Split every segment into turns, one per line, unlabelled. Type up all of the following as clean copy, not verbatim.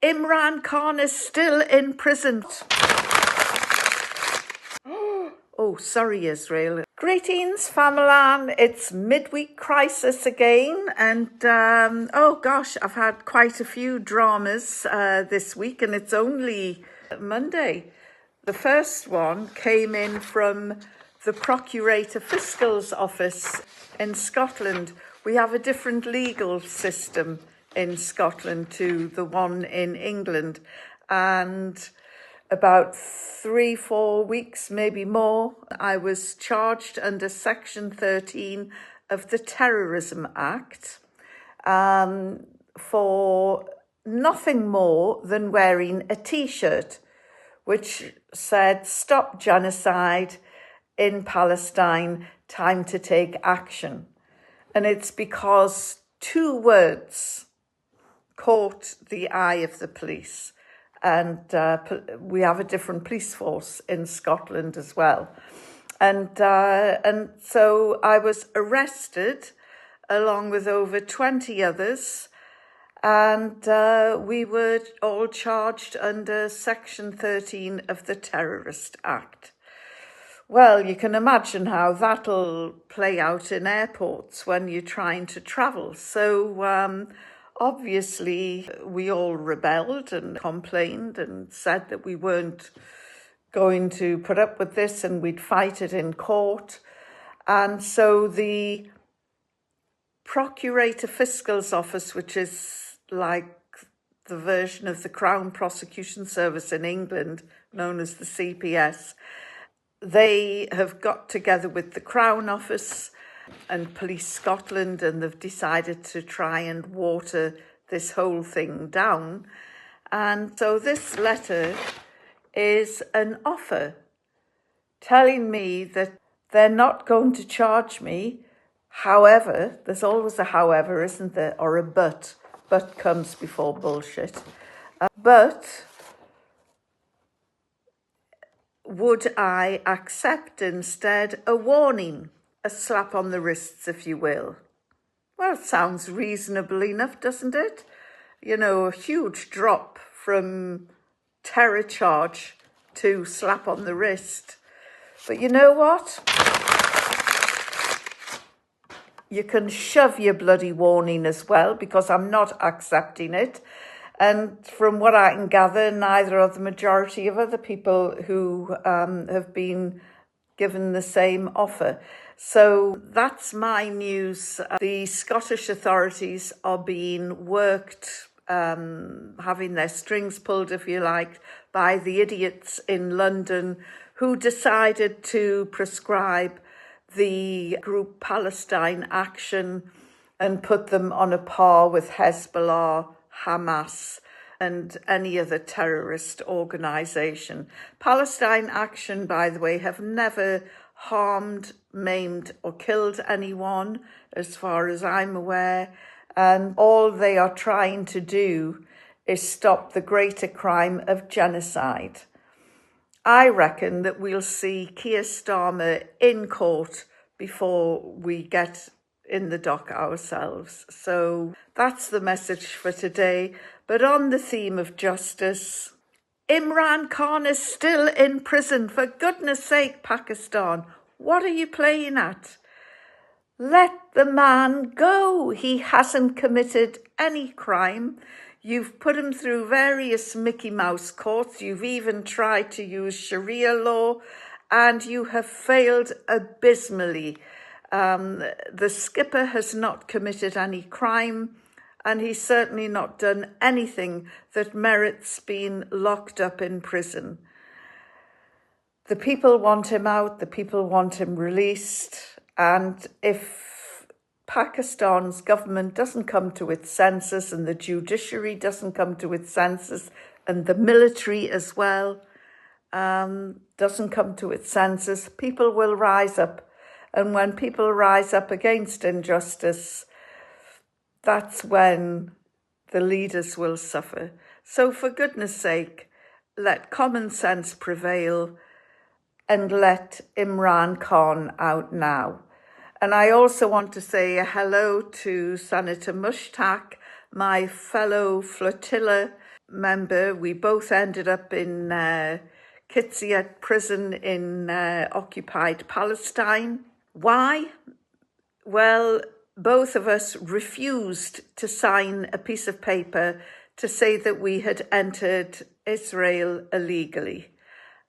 Imran Khan is still in prison. Oh, sorry, Israel. Greetings, Famalan. It's midweek crisis again. And, oh gosh, I've had quite a few dramas this week, and it's only Monday. The first one came in from the Procurator Fiscal's office in Scotland. We have a different legal system in Scotland to the one in England. And about 3-4 weeks, maybe more, I was charged under Section 13 of the Terrorism Act for nothing more than wearing a T-shirt which said, "Stop genocide in Palestine, time to take action." And it's because 2 words caught the eye of the police. And we have a different police force in Scotland as well. And so I was arrested along with over 20 others, and we were all charged under Section 13 of the Terrorist Act. Well, you can imagine how that'll play out in airports when you're trying to travel. So obviously, we all rebelled and complained and said that we weren't going to put up with this and we'd fight it in court. And so the Procurator Fiscal's office, which is like the version of the Crown Prosecution Service in England, known as the CPS, they have got together with the Crown Office and Police Scotland, and they've decided to try and water this whole thing down. And so this letter is an offer telling me that they're not going to charge me. However, there's always a however, isn't there? Or a but. But comes before bullshit. But would I accept instead a warning? A slap on the wrists, if you will. Well, it sounds reasonable enough, doesn't it? You know, a huge drop from terror charge to slap on the wrist. But you know what? You can shove your bloody warning as well, because I'm not accepting it. And from what I can gather, neither are the majority of other people who have been given the same offer. So that's my news. The Scottish authorities are being worked, having their strings pulled, if you like, by the idiots in London who decided to prescribe the group Palestine Action and put them on a par with Hezbollah, Hamas, and any other terrorist organisation. Palestine Action, by the way, have never harmed, maimed or killed anyone, as far as I'm aware. And all they are trying to do is stop the greater crime of genocide. I reckon that we'll see Keir Starmer in court before we get in the dock ourselves. So that's the message for today. But on the theme of justice, Imran Khan is still in prison. For goodness sake, Pakistan, what are you playing at? Let the man go. He hasn't committed any crime. You've put him through various Mickey Mouse courts. You've even tried to use Sharia law, and you have failed abysmally. The skipper has not committed any crime, and he's certainly not done anything that merits being locked up in prison. The people want him out, the people want him released, and if Pakistan's government doesn't come to its senses, and the judiciary doesn't come to its senses, and the military as well doesn't come to its senses, people will rise up. And when people rise up against injustice, that's when the leaders will suffer. So for goodness sake, let common sense prevail and let Imran Khan out now. And I also want to say a hello to Senator Mushtaq, my fellow flotilla member, we both ended up in Kiziat prison in occupied Palestine. Why? Well, both of us refused to sign a piece of paper to say that we had entered Israel illegally.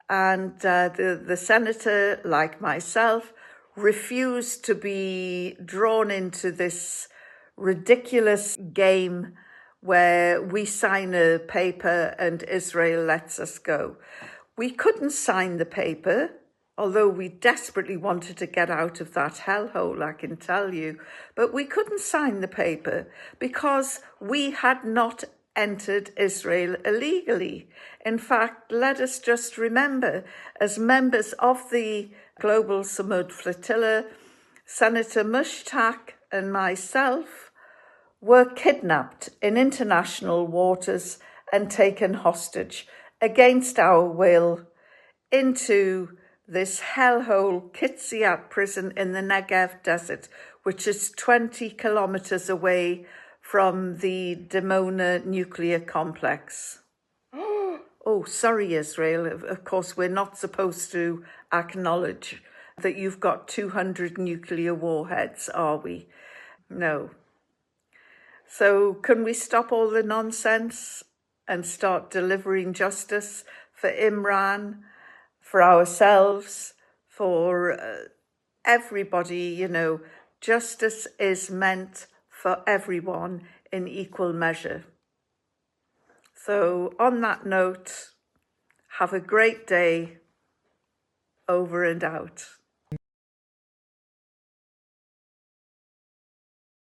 And the senator, like myself, refused to be drawn into this ridiculous game where we sign a paper and Israel lets us go. We couldn't sign the paper, although we desperately wanted to get out of that hellhole, I can tell you. But we couldn't sign the paper because we had not entered Israel illegally. In fact, let us just remember, as members of the Global Samud Flotilla, Senator Mushtaq and myself were kidnapped in international waters and taken hostage against our will into this hellhole Kiziat prison in the Negev desert, which is 20 kilometers away from the Dimona nuclear complex. Oh, sorry, Israel. Of course, we're not supposed to acknowledge that you've got 200 nuclear warheads, are we? No. So can we stop all the nonsense and start delivering justice for Imran, for ourselves, for everybody? You know, justice is meant for everyone in equal measure. So on that note, have a great day. Over and out.